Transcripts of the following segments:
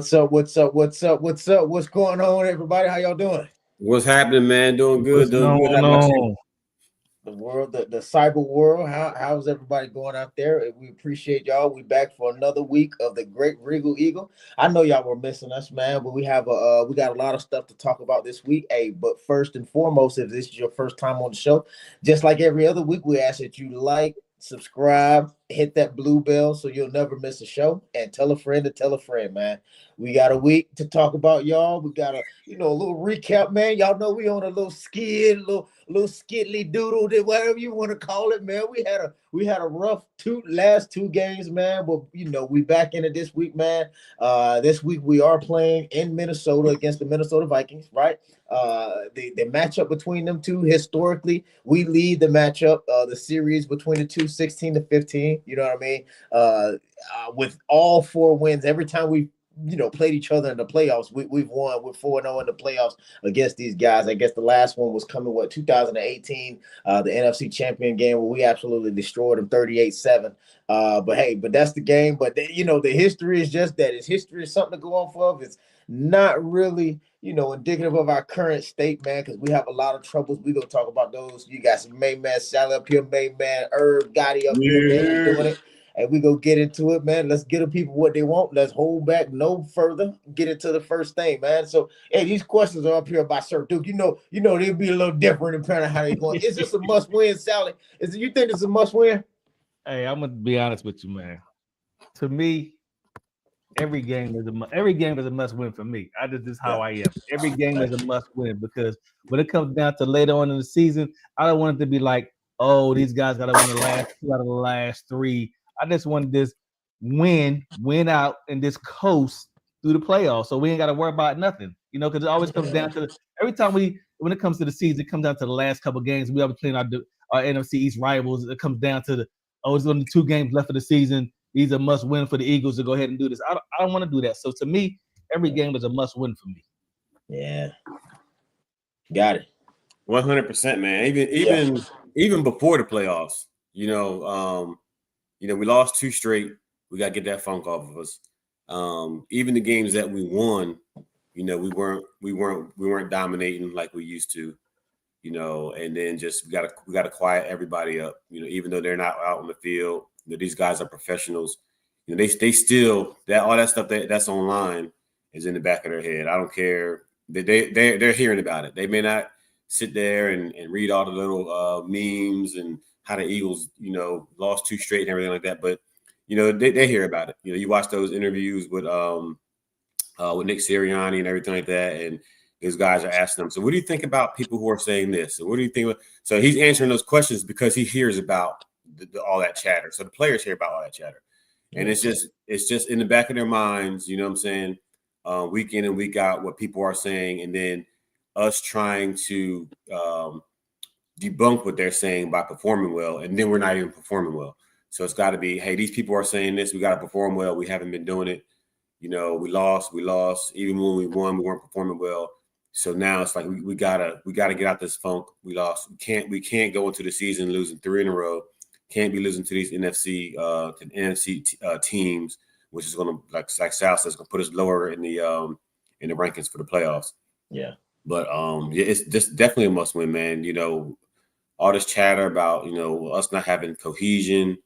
What's up? What's up? What's up? What's up? What's going on, everybody? How y'all doing? What's happening, man? Doing good. What's Doing good. going on? The world, the cyber world. How's everybody going out there? We appreciate y'all. We back for another week of the Great Regal Eagle. I know y'all were missing us, man, but we got a lot of stuff to talk about this week. Hey, but first and foremost, if this is your first time on the show, just like every other week, we ask that you like, subscribe, hit that blue bell so you'll never miss a show, and tell a friend to tell a friend, man. We got a week to talk about y'all. We got a little recap, man. Y'all know we on a little skid, little skiddly doodle, whatever you want to call it, man. We had a rough last two games, man. But we back into this week, man. This week we are playing in Minnesota against the Minnesota Vikings, right? The matchup between them two, historically, we lead the matchup, the series between the two, 16-15. You know what I mean? With all four wins, every time we played each other in the playoffs, we've won. We're 4-0 in the playoffs against these guys. I guess the last one was coming 2018, the NFC champion game, where we absolutely destroyed them 38-7. But that's the game. But the history is just that. It's history is something to go on for. It's not really indicative of our current state, man, because we have a lot of troubles. We gonna talk about those. You got some main man Sally up here, main man Herb Gotti up here, man, doing it. And we go get into it, man. Let's get the people what they want. Let's hold back no further. Get into the first thing, man. So, hey, these questions are up here by Sir Duke. They'll be a little different depending on how they going. Is this a must win, Sally? You think it's a must win? Hey, I'm gonna be honest with you, man. To me, every game is a must win for me. This is how I am. Every game is a must win because when it comes down to later on in the season, I don't want it to be like, oh, these guys gotta win the last 2 out of the last 3. I just want this win out, and this coast through the playoffs, so we ain't got to worry about nothing, because it always comes down to every time when it comes to the season, it comes down to the last couple of games. We always playing our NFC East rivals. It comes down to it's only 2 games left of the season. These are must win for the Eagles to go ahead and do this. I don't want to do that. So to me, every game is a must win for me. Yeah, got it. 100%, man. Even before the playoffs, we lost 2 straight. We got to get that funk off of us. Even the games that we won, we weren't dominating like we used to, and then just we got to quiet everybody up. Even though they're not out on the field, these guys are professionals. They still all that stuff that's online is in the back of their head. I don't care. They're hearing about it. They may not sit there and read all the little memes and how the Eagles, lost 2 straight and everything like that. But, they hear about it. You watch those interviews with Nick Sirianni and everything like that. And these guys are asking them, so what do you think about people who are saying this? And what do you think? So he's answering those questions because he hears about all that chatter. So the players hear about all that chatter. And it's just in the back of their minds, you know what I'm saying? Week in and week out, what people are saying. And then us trying to debunk what they're saying by performing well, and then we're not even performing well. So it's got to be, hey, these people are saying this, we got to perform well. We haven't been doing it. We lost. Even when we won, we weren't performing well. So now it's like we gotta get out this funk. We lost. We can't go into the season losing 3 in a row. Can't be losing to these NFC teams, which is gonna like Sal says, gonna put us lower in the rankings for the playoffs. Yeah. But it's just definitely a must win, man. All this chatter about, us not having cohesion,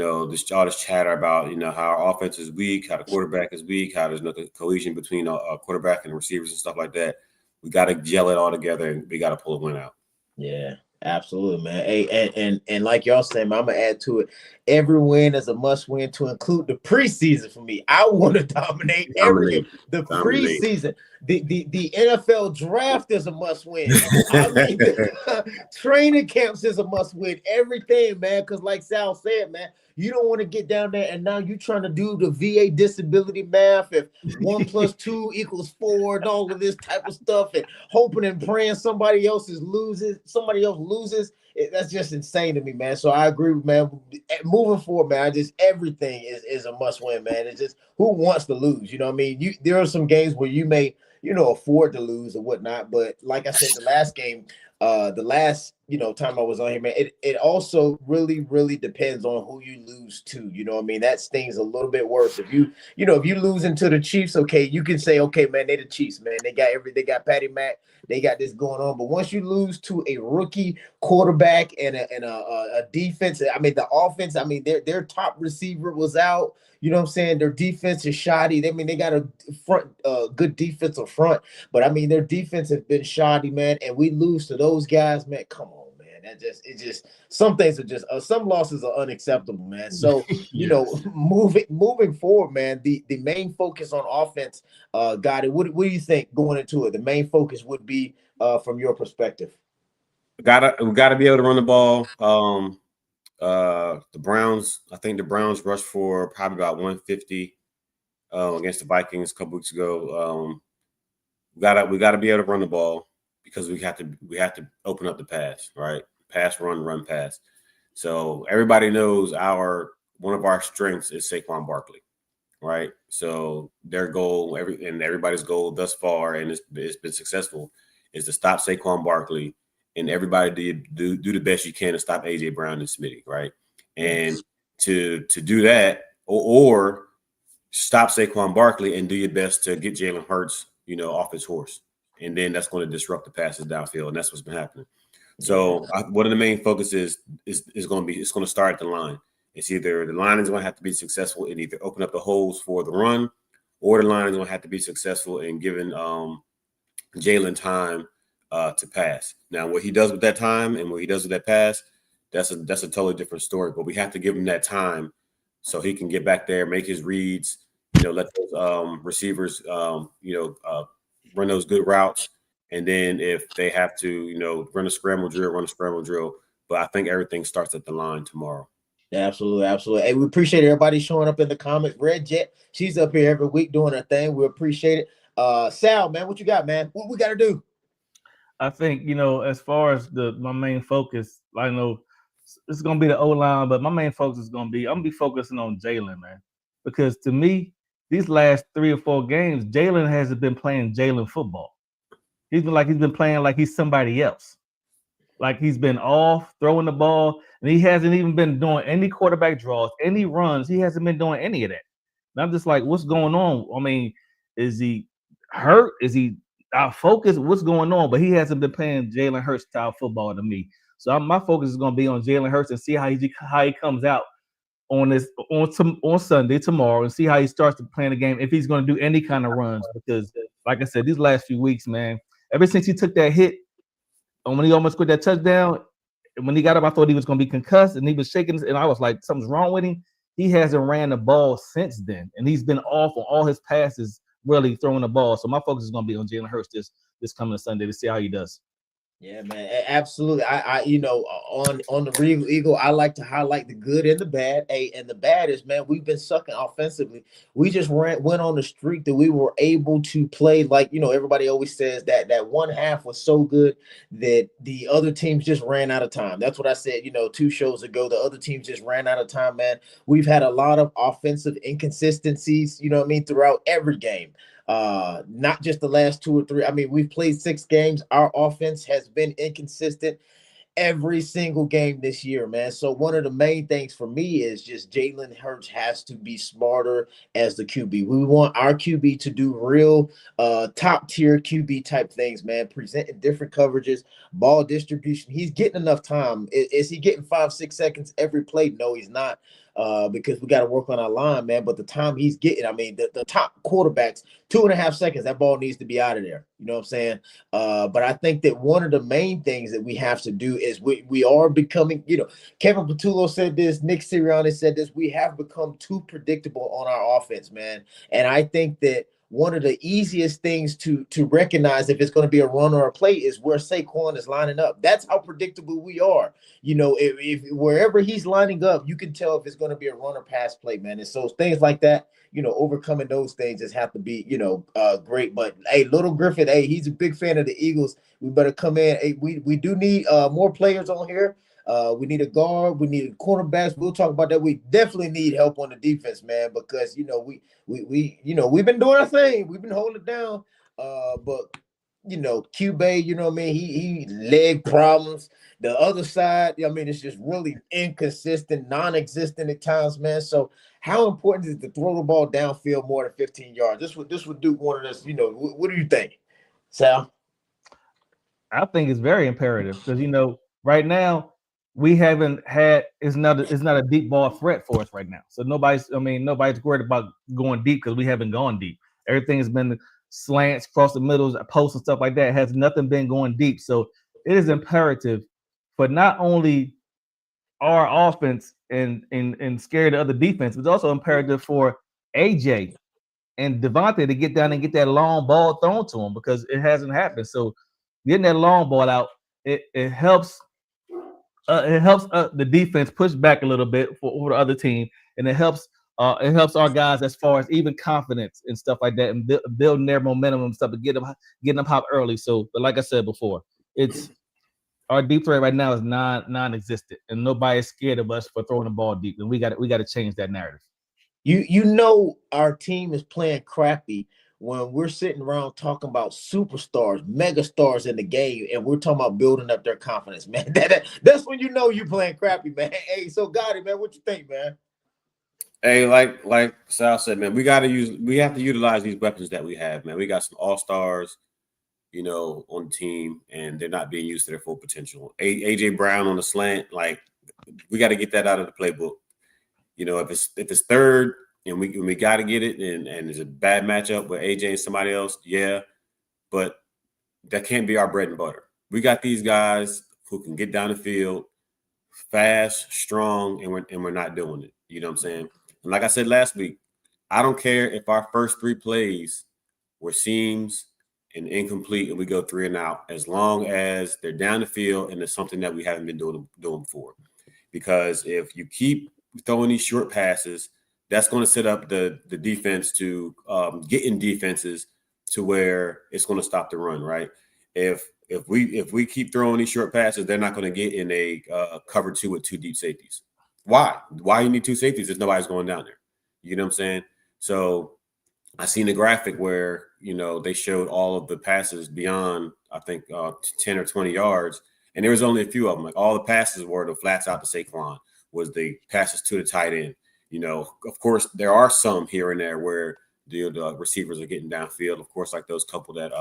all this chatter about, how our offense is weak, how the quarterback is weak, how there's no cohesion between our quarterback and the receivers and stuff like that. We got to gel it all together and we got to pull a win out. Yeah, absolutely, man. Hey, and like y'all saying, I'm gonna add to it. Every win is a must win to include the preseason for me. I want to dominate every game. The preseason, the NFL draft is a must win. I mean, training camps is a must win. Everything, man. Because like Sal said, man, you don't want to get down there and now you're trying to do the VA disability math if 1 + 2 = 4 and all of this type of stuff and hoping and praying somebody else loses. That's just insane to me, man. So I agree, man. Moving forward, man, everything is a must win, man. It's just who wants to lose? You know what I mean? There are some games where you may afford to lose or whatnot, but like I said, the last game, the last time I was on here, man, it also really depends on who you lose to. You know what I mean? That stings a little bit worse. If you losing to the Chiefs, okay, you can say, okay, man, they the Chiefs, man. They got Patty Mac, they got this going on. But once you lose to a rookie quarterback and a defense, I mean the offense, I mean their top receiver was out. You know what I'm saying? Their defense is shoddy. I mean, they got a good defensive front, but I mean, their defense has been shoddy, man. And we lose to those guys, man. Come on, man. Some things are just some losses are unacceptable, man. So Yes. moving forward, man. The main focus on offense, got it. What do you think going into it? The main focus would be from your perspective. We gotta be able to run the ball. The Browns, I think the Browns rushed for probably about 150 against the Vikings a couple weeks ago. We gotta be able to run the ball because we have to open up the pass, right? Pass, run, pass. So everybody knows one of our strengths is Saquon Barkley, right? So their goal, everybody's goal thus far, and it's been successful, is to stop Saquon Barkley, and everybody do the best you can to stop AJ Brown and Smitty, right? And to do that, or stop Saquon Barkley and do your best to get Jalen Hurts, off his horse, and then that's going to disrupt the passes downfield, and that's what's been happening. So one of the main focuses is going to be, it's going to start at the line. It's either the line is going to have to be successful in either open up the holes for the run, or the line is going to have to be successful in giving Jalen time to pass. Now, what he does with that time and what he does with that pass, that's a totally different story. But we have to give him that time so he can get back there, make his reads, let those receivers, run those good routes. And then if they have to, run a scramble drill. But I think everything starts at the line tomorrow. Absolutely. Hey, we appreciate everybody showing up in the comments. Red Jet, she's up here every week doing her thing. We appreciate it. Sal, man, what you got, man? What we got to do? I think, as far as my main focus, I know it's gonna be the O line, but my main focus is gonna be I'm gonna be focusing on Jalen, man. Because to me, these last 3 or 4 games, Jalen hasn't been playing Jalen football. He's been playing like he's somebody else. Like he's been off throwing the ball, and he hasn't even been doing any quarterback draws, any runs. He hasn't been doing any of that. And I'm just like, what's going on? I mean, is he hurt? Is he out of focus? What's going on? But he hasn't been playing Jalen Hurts style football to me. So my focus is going to be on Jalen Hurts and see how he comes out on Sunday tomorrow, and see how he starts to play the game, if he's going to do any kind of runs. Because, like I said, these last few weeks, man, ever since he took that hit, and when he almost scored that touchdown, when he got up, I thought he was going to be concussed, and he was shaking, and I was like, something's wrong with him. He hasn't ran the ball since then, and he's been off on all his passes, really throwing the ball. So my focus is going to be on Jalen Hurts this coming Sunday to see how he does. Yeah, man, absolutely. On the Regal Eagle, I like to highlight the good and the bad. And the bad is, man, we've been sucking offensively. We just went on the streak that we were able to play, like, everybody always says that one half was so good that the other teams just ran out of time. That's what I said, 2 shows ago. The other teams just ran out of time, man. We've had a lot of offensive inconsistencies, throughout every game. Not just the last 2 or 3. I mean, we've played 6 games. Our offense has been inconsistent every single game this year, man. So one of the main things for me is just Jalen Hurts has to be smarter as the QB. We want our QB to do real top tier QB type things, man. Presenting different coverages, ball distribution. He's getting enough time. Is he getting 5-6 seconds every play? No, he's not. Because we got to work on our line, man. But the time he's getting, I mean, the top quarterbacks, 2.5 seconds, that ball needs to be out of there. You know what I'm saying? But I think that one of the main things that we have to do is we are becoming, Kevin Patullo said this, Nick Sirianni said this, we have become too predictable on our offense, man. And I think that one of the easiest things to recognize if it's going to be a run or a play is where Saquon is lining up. That's how predictable we are. If wherever he's lining up, you can tell if it's going to be a run or pass play, man. And so things like that, overcoming those things just have to be, great. But hey, Little Griffin, hey, he's a big fan of the Eagles. We better come in. Hey, we do need more players on here. We need a guard. We need cornerbacks. We'll talk about that. We definitely need help on the defense, man, because we've been doing our thing. We've been holding it down. But Cube, he leg problems. The other side, it's just really inconsistent, non-existent at times, man. So how important is to throw the ball downfield more than 15 yards? This would Duke wanted us, what do you think, Sal? I think it's very imperative because right now we haven't had it's not a deep ball threat for us right now. So nobody's worried about going deep because we haven't gone deep. Everything has been slants across the middles, posts and stuff like that. It has nothing been going deep. So it is imperative for not only our offense and scare the other defense, but it's also imperative for AJ and Devontae to get down and get that long ball thrown to him because it hasn't happened. So getting that long ball out, it helps the defense push back a little bit for the other team, and it helps our guys as far as even confidence and stuff like that, and building their momentum and stuff to getting them hot early. So, but like I said before, it's our deep threat right now is non-existent, and nobody's scared of us for throwing the ball deep, and we got to change that narrative. Our team is playing crappy when we're sitting around talking about superstars, mega stars in the game, and we're talking about building up their confidence, man. That's when you're playing crappy, man. Hey, so Gotti, man, what you think, man? Hey, like Sal said, man, we have to utilize these weapons that we have, man. We got some all-stars, on the team, and they're not being used to their full potential. AJ Brown on the slant, like we got to get that out of the playbook. If it's third and we got to get it, and it's a bad matchup with AJ and somebody else, yeah, but that can't be our bread and butter. We got these guys who can get down the field fast, strong, and we're not doing it. You know what I'm saying? And like I said last week, I don't care if our first 3 plays were seams and incomplete and we go 3 and out, as long as they're down the field and it's something that we haven't been doing before. Because if you keep throwing these short passes, that's going to set up the defense to get in defenses to where it's going to stop the run, right? If we keep throwing these short passes, they're not going to get in a cover 2 with 2 deep safeties. Why you need 2 safeties if nobody's going down there? You know what I'm saying? So I seen a graphic where they showed all of the passes beyond, I think, 10 or 20 yards, and there was only a few of them. Like all the passes were the flats out to Saquon, was the passes to the tight end. Of course, there are some here and there where the receivers are getting downfield. Of course, like those couple that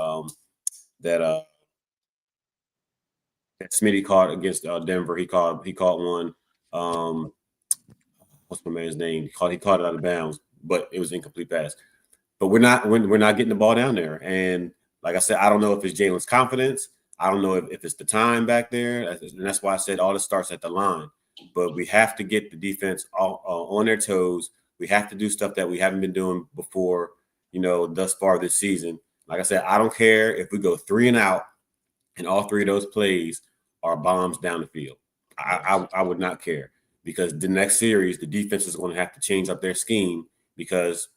Smitty caught against Denver. He caught one. What's my man's name? He caught it out of bounds, but it was incomplete pass. But we're not getting the ball down there. And like I said, I don't know if it's Jalen's confidence. I don't know if it's the time back there. And that's why I said all this starts at the line. But we have to get the defense on their toes. We have to do stuff that we haven't been doing before, thus far this season. Like I said, I don't care if we go 3 and out and all 3 of those plays are bombs down the field. I would not care, because the next series, the defense is going to have to change up their scheme because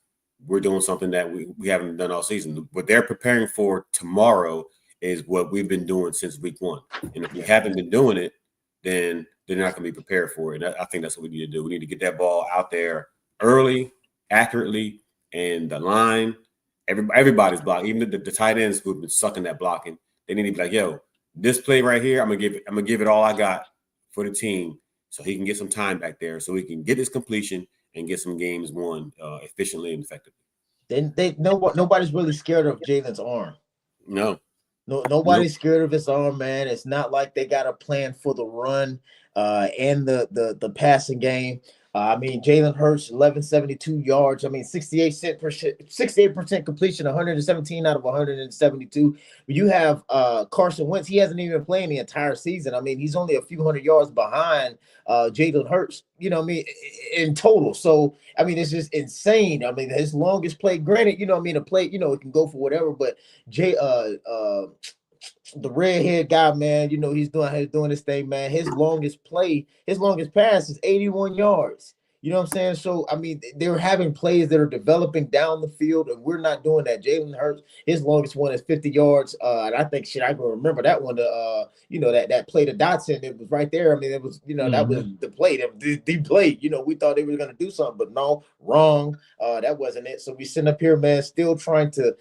we're doing something that we haven't done all season. What they're preparing for tomorrow is what we've been doing since week 1. And if we haven't been doing it, then they're not going to be prepared for it. And I think that's what we need to do. We need to get that ball out there early, accurately, and the line, everybody's blocking. Even the tight ends who've been sucking that blocking, they need to be like, yo, this play right here, I'm gonna give it all I got for the team, so he can get some time back there, so we can get his completion and get some games won efficiently and effectively. They know nobody's really scared of Jalen's arm. No, nobody's scared of his arm, man. It's not like they got a plan for the run and the passing game. Jalen Hurts, 1172 yards. 68% completion, 117 out of 172. You have Carson Wentz. He hasn't even been playing the entire season. He's only a few hundred yards behind Jalen Hurts, in total. So, it's just insane. His longest play, granted, a play, it can go for whatever, but the redhead guy, man, he's doing his thing, man. His longest pass is 81 yards. You know what I'm saying? So, they're having plays that are developing down the field, and we're not doing that. Jalen Hurts, his longest one is 50 yards. And I think, I can remember that one, that play to Dotson, it was right there. It was, that was the play, the play. We thought they were going to do something, but no, wrong. That wasn't it. So we sitting up here, man, still trying to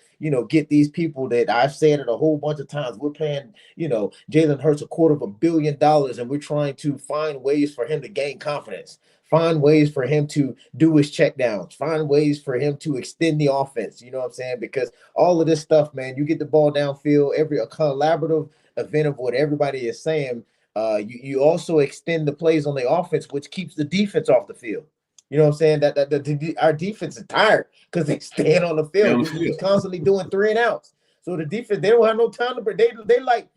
get these people that I've said it a whole bunch of times. We're paying, Jalen Hurts $250 million, and we're trying to find ways for him to gain confidence, find ways for him to do his checkdowns, find ways for him to extend the offense. You know what I'm saying? Because all of this stuff, man, you get the ball downfield, a collaborative event of what everybody is saying. You also extend the plays on the offense, which keeps the defense off the field. You know what I'm saying? Our defense is tired because they stand on the field. We constantly doing 3-and-outs. So the defense, they don't have no time to break. They like,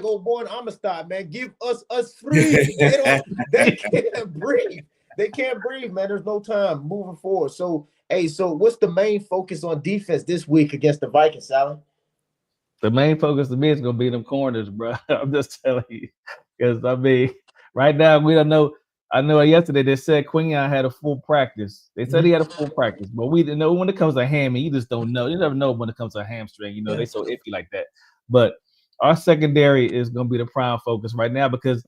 oh boy, in Amistad, man. Give us free. They can't breathe. They can't breathe, man. There's no time moving forward. So what's the main focus on defense this week against the Vikings, Sally? The main focus to me is going to be them corners, bro. I'm just telling you. Because, right now, we don't know. I know yesterday they said Quinion had a full practice. They said he had a full practice, but we didn't know when it comes to hammy. You just don't know. You never know when it comes to a hamstring. They so iffy like that. But our secondary is going to be the prime focus right now because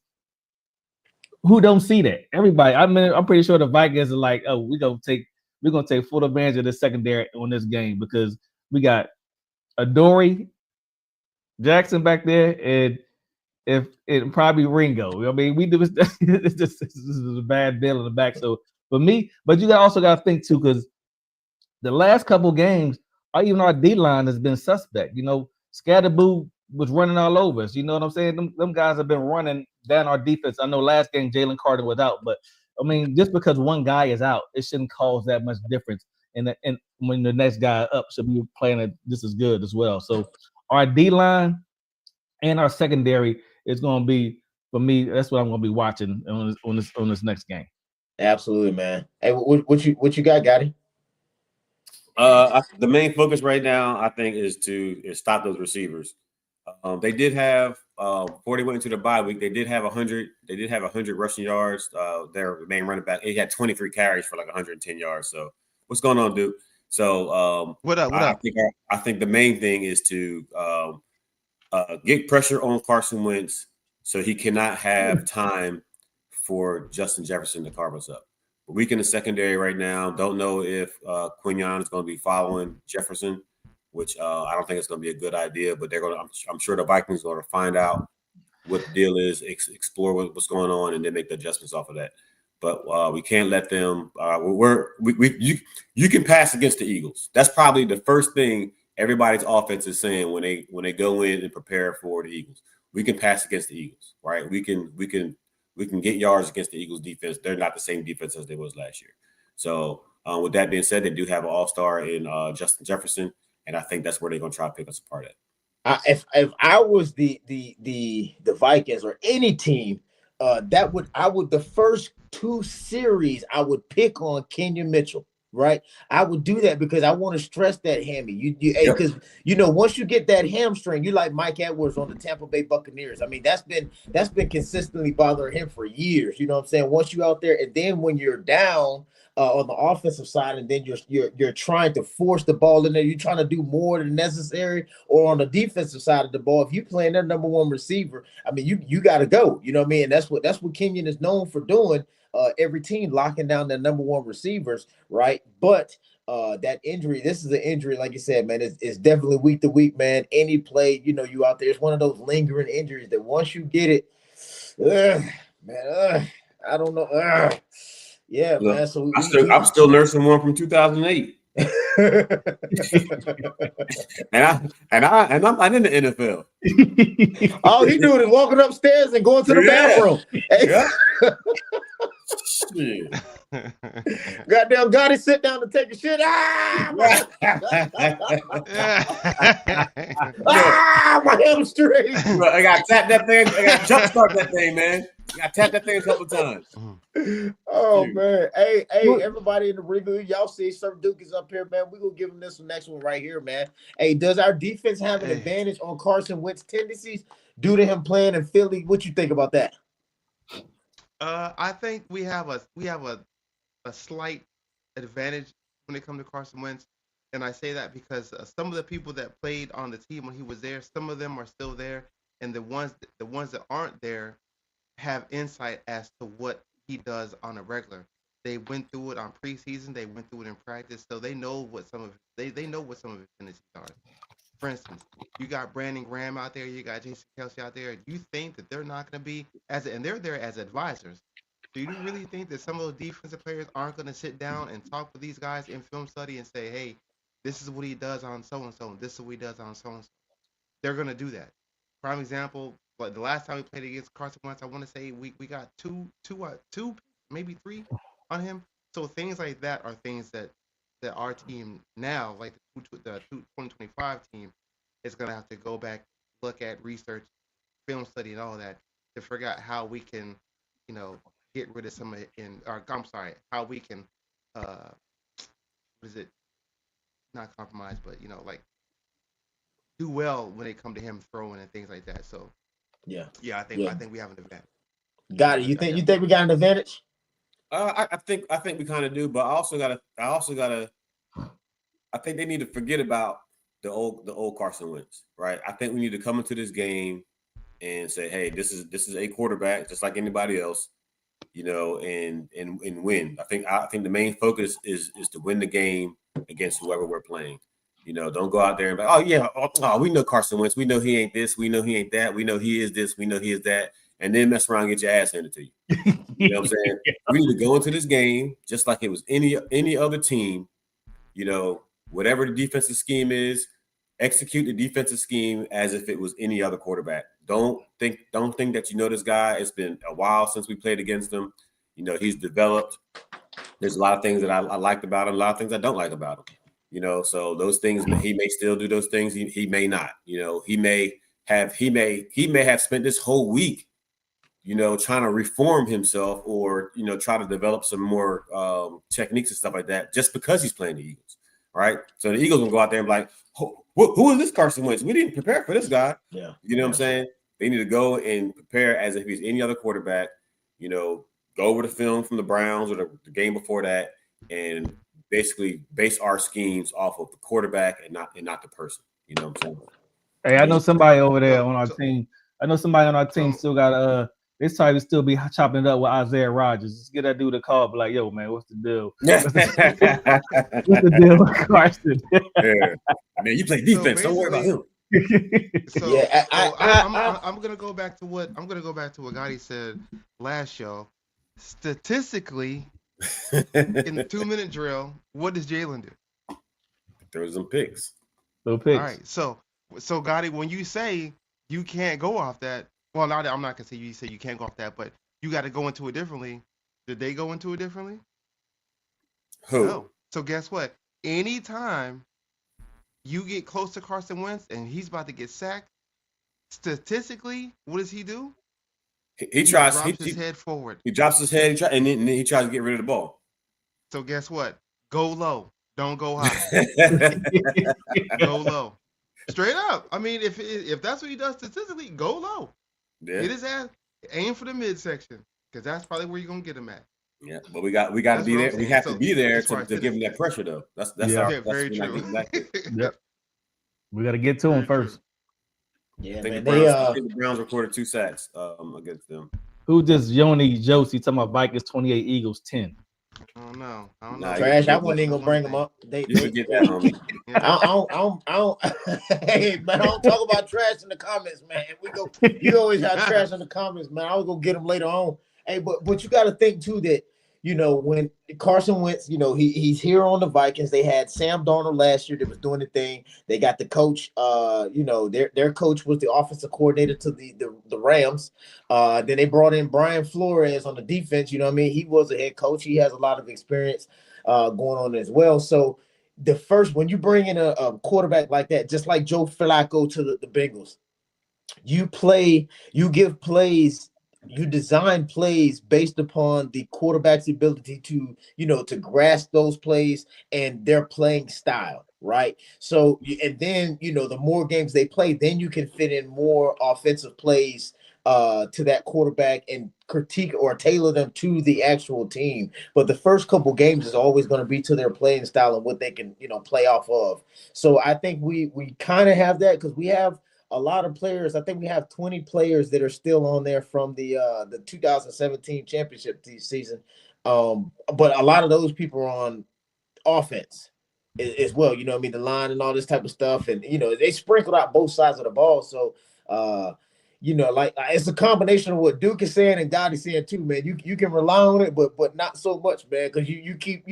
who don't see that? Everybody. I'm pretty sure the Vikings are like, oh, we're gonna take full advantage of the secondary on this game because we got Adoree Jackson back there, and if it probably Ringo. I mean, we do it's just this is a bad deal in the back. So for me, but you also got to think too, because the last couple games, even our D line has been suspect. Scatterboo was running all over us. You know what I'm saying? Them guys have been running down our defense. I know last game Jalen Carter was out, but I mean, just because one guy is out, it shouldn't cause that much difference. And when the next guy up should be playing it just as good as well. So our D line and our secondary is going to be, for me, that's what I'm going to be watching on this next game. Absolutely, man. Hey, what you got, Gotti? The main focus right now, I think, is stop those receivers. They did have before they went into the bye week, they did have 100. They did have 100 rushing yards. Their main running back, he had 23 carries for like 110 yards. So what's going on, Duke? So what up? I think the main thing is to get pressure on Carson Wentz so he cannot have time for Justin Jefferson to carve us up. We're weak in the secondary right now. Don't know if Quinion is going to be following Jefferson, which I don't think it's going to be a good idea. But I'm sure the Vikings are going to find out what the deal is, explore what's going on, and then make the adjustments off of that. But we can't let them. You can pass against the Eagles. That's probably the first thing everybody's offense is saying when they go in and prepare for the Eagles. We can pass against the Eagles, right? We can get yards against the Eagles defense. They're not the same defense as they was last year. So with that being said, they do have an all-star in Justin Jefferson, and I think that's where they're going to try to pick us apart at. If I was the Vikings or any team, I would the first 2 series I would pick on Kenyon Mitchell. Right, I would do that because I want to stress that hammy. Because once you get that hamstring, you like Mike Edwards on the Tampa Bay Buccaneers. I mean, that's been consistently bothering him for years. You know what I'm saying? Once you out there, and then when you're down on the offensive side, and then you're trying to force the ball in there, you're trying to do more than necessary. Or on the defensive side of the ball, if you playing their number one receiver, I mean, you got to go. You know what I mean? And that's what Kenyon is known for doing. Every team locking down their number one receivers, right? But that injury, this is an injury, like you said, man, it's definitely week to week, man. Any play, you out there, it's one of those lingering injuries that once you get it, man, I don't know. Yeah, look, man. So I'm still nursing one from 2008. and I'm in the NFL. All he doing is walking upstairs and going to the bathroom. Yeah. Goddamn, Gotti sit down to take a shit. My hamstring. I got to tap that thing. I got to jumpstart that thing, man. I got to tap that thing a couple times. Oh, man. Hey, everybody in the Regal, y'all see Sir Duke is up here, man. We're going to give him this next one right here, man. Hey, does our defense have an advantage on Carson Wentz tendencies due to him playing in Philly? What you think about that? I think we have a slight advantage when it comes to Carson Wentz, and I say that because some of the people that played on the team when he was there, some of them are still there, and the ones that aren't there have insight as to what he does on a regular. They went through it on preseason. They went through it in practice, so they know what some of they know what some of his tendencies are. For instance, you got Brandon Graham out there, you got Jason Kelsey out there. You think that they're not going to be and they're there as advisors. Do you really think that some of those defensive players aren't going to sit down and talk with these guys in film study and say, "Hey, this is what he does on so and so, and this is what he does on so and so"? They're going to do that. Prime example, like the last time we played against Carson Wentz, I want to say we got two, maybe three on him. So things like that are things that our team now, like the 2025 team, is going to have to go back, look at research, film study, and all that to figure out how we can, get rid of some of it I'm sorry, how we can, what is it? Not compromise, but like do well when it come to him throwing and things like that. So Yeah. I think we have an advantage. Got it. You think we got an advantage? I think we kind of do, but I think they need to forget about the old Carson Wentz, right? I think we need to come into this game and say, hey, this is a quarterback just like anybody else, and win. I think the main focus is to win the game against whoever we're playing. Don't go out there and be, oh yeah, we know Carson Wentz, we know he ain't this, we know he ain't that, we know he is this, we know he is that, and then mess around and get your ass handed to you. You know what I'm saying? We need to go into this game just like it was any other team. Whatever the defensive scheme is, execute the defensive scheme as if it was any other quarterback. Don't think that this guy. It's been a while since we played against him. He's developed. There's a lot of things that I liked about him, a lot of things I don't like about him. So those things, he may still do those things. He may not. He may have spent this whole week, trying to reform himself or, try to develop some more techniques and stuff like that just because he's playing the Eagles, right? So the Eagles will go out there and be like, who is this Carson Wentz? We didn't prepare for this guy. Yeah. You know what I'm saying? They need to go and prepare as if he's any other quarterback, go over the film from the Browns or the game before that and basically base our schemes off of the quarterback and not the person. You know what I'm saying? Hey, I know somebody over there on our team. I know somebody on our team still got this time to still be chopping it up with Isaiah Rodgers. Just get that dude a call, be like, yo, man, what's the deal? What's the deal with Carson? Yeah. Man, you play defense. Don't worry about him. I'm gonna go back to what Gotti said last show. Statistically, in the 2-minute drill, what does Jalen do? Throw some picks. Little picks. All right, so Gotti, when you say you can't go off that, well, now I'm not gonna say you say you can't go off that, but you got to go into it differently. Did they go into it differently? Who? No. So guess what? Anytime you get close to Carson Wentz and he's about to get sacked, statistically, what does he do? He drops his head forward. He drops his head, and then he tries to get rid of the ball. So guess what? Go low. Don't go high. Go low. Straight up. I mean, if that's what he does statistically, go low. Yeah. Get his ass. Aim for the midsection because that's probably where you're gonna get him at. Yeah, but we got to be there. We have to be there to give him that pressure, though. That's very true. Yep. We got to get to him first. Yeah, I think man. the Browns recorded 2 sacks against them. Who just Yoni Josie talking about Vikings 28, Eagles 10? I don't know. Trash. I wasn't even gonna bring them up. You forget that, homie. I don't. Hey, man, I don't talk about trash in the comments, man. You always have trash in the comments, man. I'll go get them later on. Hey, but you got to think too that when Carson Wentz, he's here on the Vikings. They had Sam Darnold last year that was doing the thing. They got the coach. Their coach was the offensive coordinator to the Rams. Then they brought in Brian Flores on the defense. You know what I mean? He was a head coach. He has a lot of experience going on as well. So when you bring in a quarterback like that, just like Joe Flacco to the Bengals, you give plays. You design plays based upon the quarterback's ability to grasp those plays and their playing style, right? So, and then, the more games they play, then you can fit in more offensive plays to that quarterback and critique or tailor them to the actual team. But the first couple games is always going to be to their playing style and what they can, play off of. So I think we kind of have that because we have a lot of players. I think we have 20 players that are still on there from the 2017 championship season. But a lot of those people are on offense as well. You know what I mean? The line and all this type of stuff, and they sprinkled out both sides of the ball. So, like it's a combination of what Duke is saying and God is saying too, man. You can rely on it, but not so much, man, because you keep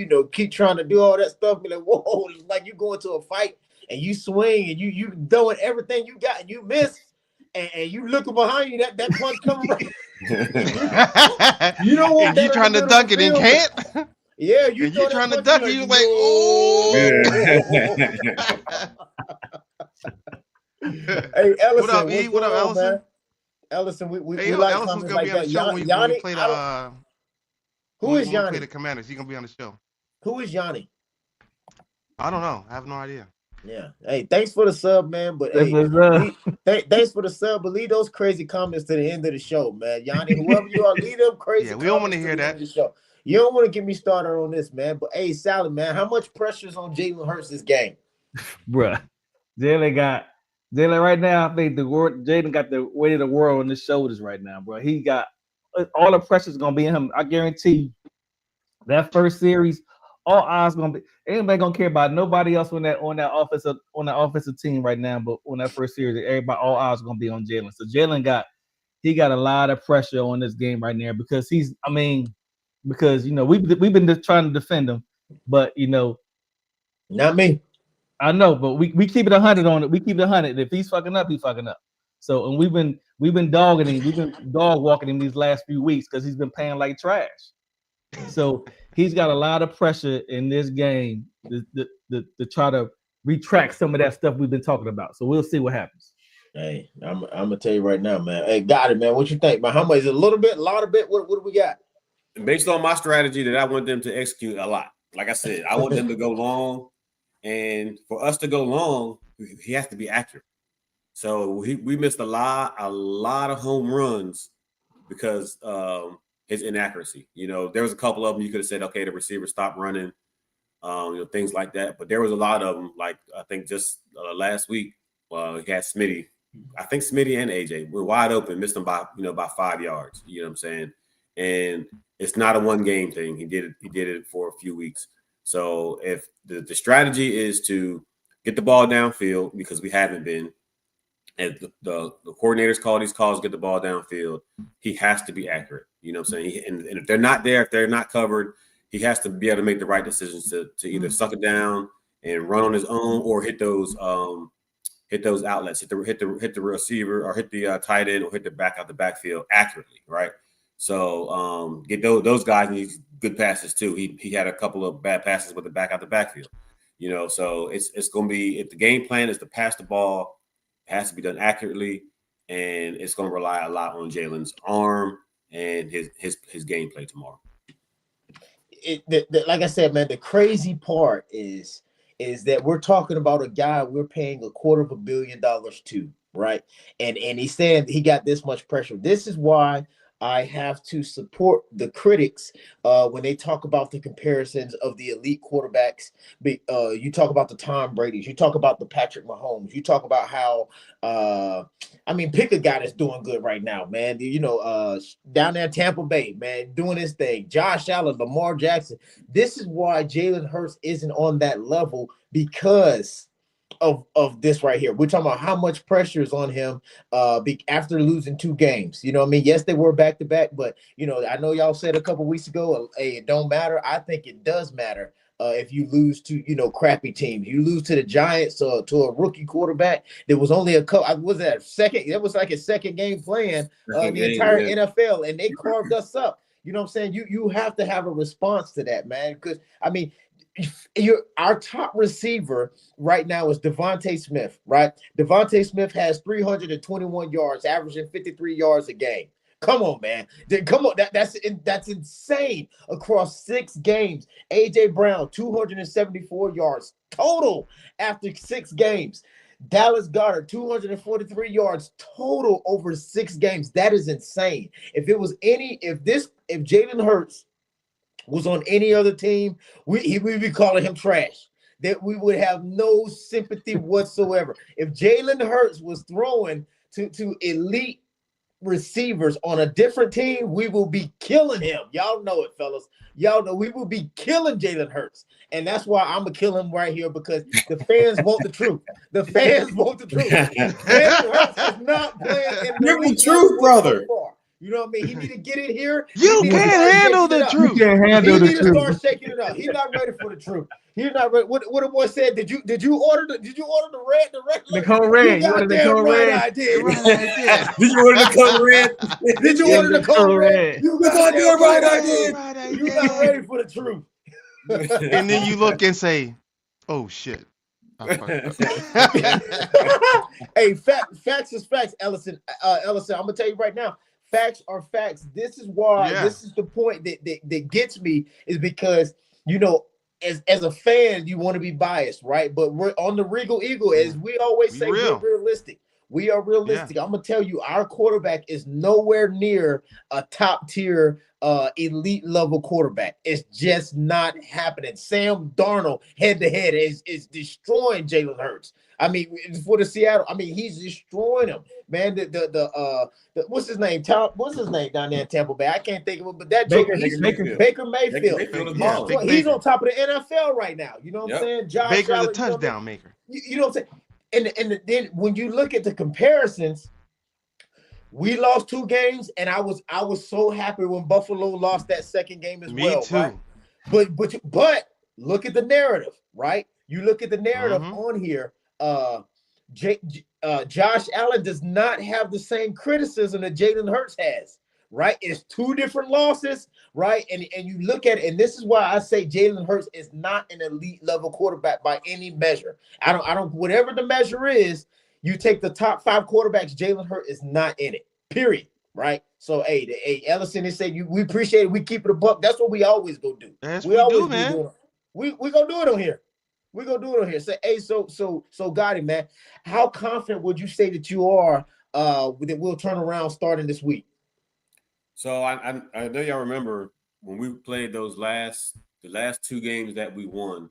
trying to do all that stuff. Be like, whoa, it's like you go into a fight and you swing and you throwing everything you got and you miss. And you looking behind you, that punch coming right. You don't want and that you trying to in the duck it and field. can't. Yeah, And you trying to duck it, you like, Hey, Ellison, what up, E? What up, Ellison? man? Ellison, we Hey, like Ellison's comments gonna like be on the that. show when we Yanni, play who is when we play Yanni? the Commanders. He's gonna be on the show. Who is Yanni? I don't know. I have no idea. Yeah. Hey, thanks for the sub, man. But That's hey, what's up. thanks for the sub. But leave those crazy comments to the end of the show, man. Yanni, whoever you are, leave them crazy Yeah, we don't want comments to hear the end that. of the show. You don't want to get me started on this, man. But hey, Sally, man, how much pressure is on Jalen Hurts this game? Bruh. Jalen right now, I think Jaden got the weight of the world on his shoulders right now, bro. He got all the pressure's gonna be in him. I guarantee you that first series, all eyes gonna be anybody gonna care about nobody else on that offensive team right now, but on that first series, everybody all eyes gonna be on Jalen. So Jalen got a lot of pressure on this game right now because we've been just trying to defend him, but Not me. I know, but we keep it 100 on it. We keep it 100. If he's fucking up, he's fucking up. So, and we've been dogging him. We've been dog walking him these last few weeks because he's been playing like trash. So he's got a lot of pressure in this game to try to retract some of that stuff we've been talking about. So we'll see what happens. Hey, I'm gonna tell you right now, man. Hey, got it, man. What you think, man? How much is it? A little bit, a lot of bit? What do we got? Based on my strategy that I want them to execute a lot. Like I said, I want them to go long. And for us to go long, he has to be accurate. So we missed a lot of home runs because his inaccuracy. There was a couple of them you could have said, okay, the receiver stopped running, things like that. But there was a lot of them. Like I think just last week, he had Smitty. I think Smitty and AJ were wide open, missed them by 5 yards. You know what I'm saying? And it's not a one game thing. He did it for a few weeks. So if the strategy is to get the ball downfield, because we haven't been, and the coordinators call these calls, get the ball downfield, he has to be accurate. You know what I'm saying? And if they're not there, if they're not covered, he has to be able to make the right decisions to either suck it down and run on his own or hit those outlets, hit the receiver or hit the tight end or hit the back out the backfield accurately, right? So get those guys need good passes too. He had a couple of bad passes with the back out the backfield, So it's going to be, if the game plan is to pass the ball, it has to be done accurately, and it's going to rely a lot on Jalen's arm and his gameplay tomorrow. Like I said, man, the crazy part is that we're talking about a guy we're paying $250 million to, right? And he's saying he got this much pressure. This is why I have to support the critics when they talk about the comparisons of the elite quarterbacks. You talk about the Tom Brady's, you talk about the Patrick Mahomes, you talk about how pick a guy that's doing good right now, man. Down there in Tampa Bay, man, doing his thing. Josh Allen, Lamar Jackson. This is why Jalen Hurts isn't on that level, because of this right here. We're talking about how much pressure is on him after losing 2 games. You know what I mean? Yes, they were back to back, but I know y'all said a couple weeks ago, hey, it don't matter. I think it does matter. If you lose to crappy teams, you lose to the Giants to a rookie quarterback. There was only a couple. Was that second? It was like a second game playing the entire NFL, and they carved us up. You know what I'm saying? You have to have a response to that, man. Because our top receiver right now is Devontae Smith, right? Devontae Smith has 321 yards, averaging 53 yards a game. Come on, man. Come on. That's insane. Across 6 games. AJ Brown, 274 yards total after 6 games. Dallas Goedert, 243 yards total over 6 games. That is insane. If Jalen Hurts was on any other team, we'd be calling him trash. That we would have no sympathy whatsoever. If Jalen Hurts was throwing to elite receivers on a different team, we will be killing him. Y'all know it, fellas. Y'all know we will be killing Jalen Hurts. And that's why I'm going to kill him right here because the fans want the truth. The fans want the truth. Jalen Hurts is not playing in the Give the league truth, so brother. far. You know what I mean? He need to get in here. You He need to can't start handle shaking it the up. You truth. can't handle He the need to start truth. shaking it up. He's not ready for the truth. He's not ready. What the boy said? Did you order the red The alert? code You red. You ordered the goddamn code right red. I did. Right, I did. Did you order the color red? Did you You order the ordered the code code red? red. You You goddamn goddamn right I did. did. Right, I You not did. ready for the truth. And then you look and say, "Oh shit, I fucked up." Hey, facts is facts, Ellison. Ellison, I'm gonna tell you right now, facts are facts. This is why. Yeah. This is the point that gets me is because you know, as a fan, you want to be biased, right? But we're on the Regal Eagle, as we always We say, we're real. realistic. We are Yeah. realistic. I'm gonna tell you, our quarterback is nowhere near a top tier elite level quarterback. It's just not happening. Sam Darnold head to head is destroying Jalen Hurts. I mean, for the Seattle, I mean, he's destroying him, man. What's his name? What's his name down there in Tampa Bay? I can't think of it, but that Baker, joke, he's Baker. Baker Mayfield. Mayfield is He's Yeah, balling. Big destroying, he's on Baker. top of the NFL right now. You know what I'm Yep. saying? Josh Baker's a Allen, you know what I mean? touchdown maker. You know what I'm saying? And then when you look at the comparisons, we lost 2 games, and I was so happy when Buffalo lost that second game as Me well, right? too. But look at the narrative, right? You look at the narrative Mm-hmm. on here. Josh Allen does not have the same criticism that Jalen Hurts has, right? It's 2 different losses, right? And you look at it, and this is why I say Jalen Hurts is not an elite level quarterback by any measure. I don't whatever the measure is, you take the top 5 quarterbacks, Jalen Hurts is not in it. Period. Right. So hey, Ellison, they say we appreciate it. We keep it a buck. That's what we always go do. Yes, We we always do, be man. doing. We gonna do it on here. We gonna do it on here. Say, hey, so got it, man. How confident would you say that you are that we'll turn around starting this week? So I know y'all remember when we played the last 2 games that we won.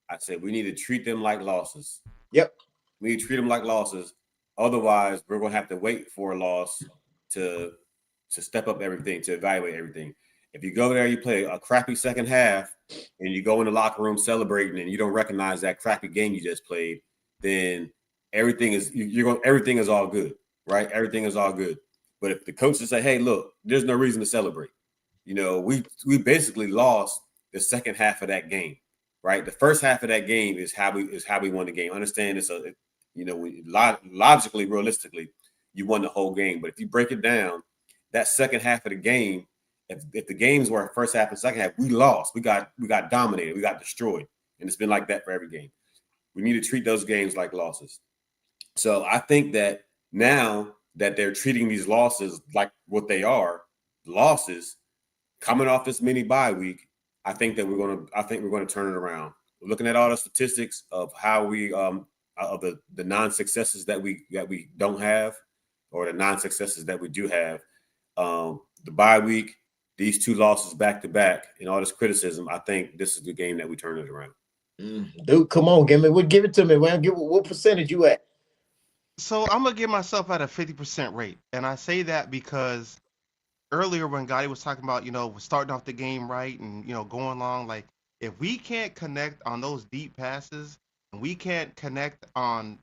I said we need to treat them like losses. Yep. We need to treat them like losses. Otherwise, we're gonna have to wait for a loss to step up everything, to evaluate everything. If you go there, you play a crappy second half, and you go in the locker room celebrating, and you don't recognize that crappy game you just played, then everything is all good, right? Everything is all good. But if the coaches say, "Hey, look, there's no reason to celebrate," we basically lost the second half of that game, right? The first half of that game is how we won the game. Understand logically, realistically, you won the whole game. But if you break it down, that second half of the game, if the games were first half and second half, we lost. We got dominated. We got destroyed, and it's been like that for every game. We need to treat those games like losses. So I think that now that they're treating these losses like what they are, losses, coming off this mini bye week, I think we're gonna turn it around. Looking at all the statistics of how we of the non-successes that we don't have, or the non-successes that we do have, the bye week, these 2 losses back to back, and all this criticism, I think this is the game that we turn it around. Dude, come on, give it to me, man. What percentage you at? So I'm gonna give myself at a 50% rate, and I say that because earlier when Gotti was talking about, starting off the game right and going along, like if we can't connect on those deep passes and we can't connect on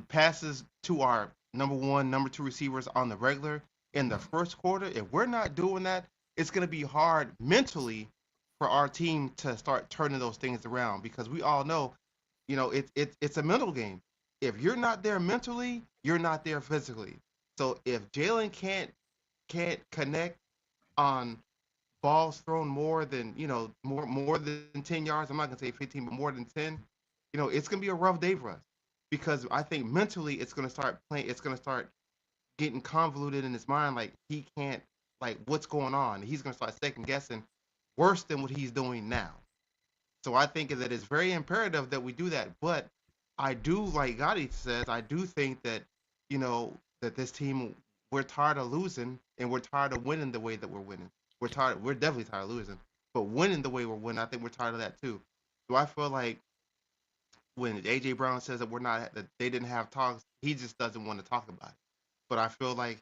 passes to our number 1, number 2 receivers on the regular in the first quarter, if we're not doing that, it's gonna be hard mentally for our team to start turning those things around because we all know, it's a mental game. If you're not there mentally, you're not there physically. So if Jalen can't connect on balls thrown more than more than 10 yards. I'm not gonna say 15, but more than 10. It's gonna be a rough day for us because I think mentally it's gonna start playing. It's gonna start getting convoluted in his mind. Like he can't what's going on. He's gonna start second guessing worse than what he's doing now. So I think that it's very imperative that we do that. But I do, like Gotti says, I do think that, that this team, we're tired of losing and we're tired of winning the way that we're winning. We're definitely tired of losing. But winning the way we're winning, I think we're tired of that too. So I feel like when AJ Brown says that they didn't have talks, he just doesn't want to talk about it. But I feel like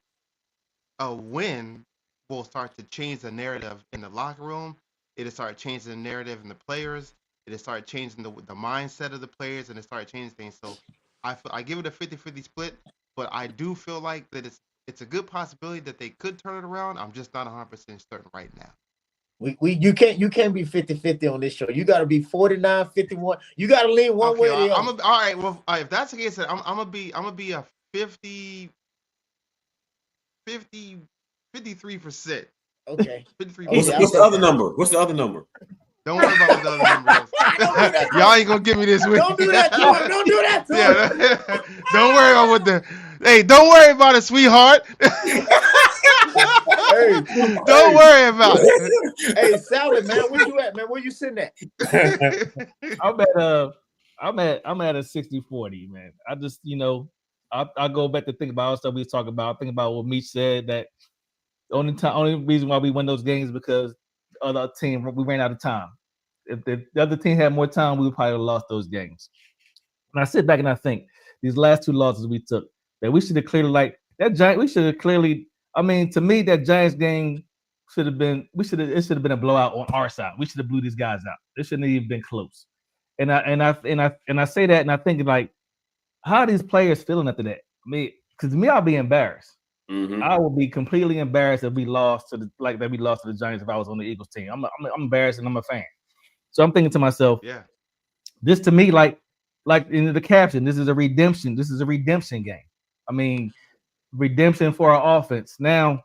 a win will start to change the narrative in the locker room. It'll start changing the narrative in the players. It'll start changing the mindset of the players, and it start changing things. So I give it a 50-50 split, but I do feel like that it's a good possibility that they could turn it around. I'm just not 100% certain right now. You can't be 50-50 on this show. You got to be 49-51. You got to lean one way or the other. All right. Well, if that's the case, I'm gonna be a 50, 53%. Okay. 53%. What's the other number? What's the other number? Don't worry about what the other number is. Y'all ain't gonna give me this week. Don't do that to him. Don't do that to him. Yeah. Don't worry about what the. Hey, don't worry about it, sweetheart. Don't worry about it. Hey, Salad, man, where you at, man? Where you sitting at? I'm at a 60-40, man. I just, I go back to think about all the stuff we was talking about. Think about what Meech said, that the only reason why we won those games is because the other team, we ran out of time. If the other team had more time, we would probably have lost those games. And I sit back and I think these last two losses we took, that we should have clearly I mean, to me, that Giants game it should have been a blowout on our side. We should have blew these guys out. It shouldn't have even been close. And I say that, and I think, like, how are these players feeling after that? I mean, because to me, I'll be embarrassed. Mm-hmm. I would be completely embarrassed if we lost to the Giants if I was on the Eagles team. I'm embarrassed, and I'm a fan. So I'm thinking to myself, yeah, this to me, like in the caption, this is a redemption. This is a redemption game. I mean, redemption for our offense. Now,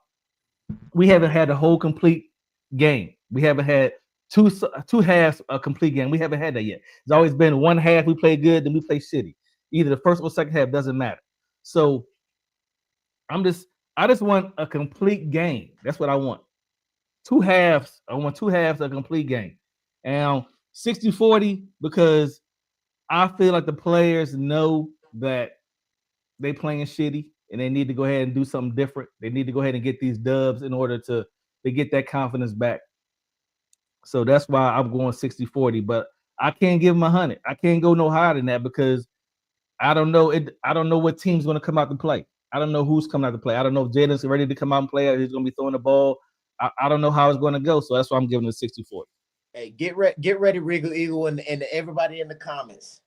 we haven't had a whole complete game. We haven't had two halves a complete game. We haven't had that yet. It's always been one half we play good, then we play shitty. Either the first or second half, doesn't matter. So I just want a complete game. That's what I want. Two halves. I want two halves of a complete game. And 60-40, because I feel like the players know that they playing shitty and they need to go ahead and do something different. They need to go ahead and get these dubs in order to get that confidence back. So that's why I'm going 60-40, but I can't give them 100. I can't go no higher than that because I don't know what team's going to come out to play. I don't know who's coming out to play. I don't know if Jalen's ready to come out and play or he's going to be throwing the ball. I don't know how it's going to go. So that's why I'm giving it 60-40. Hey, get ready, Regal Eagle, and everybody in the comments.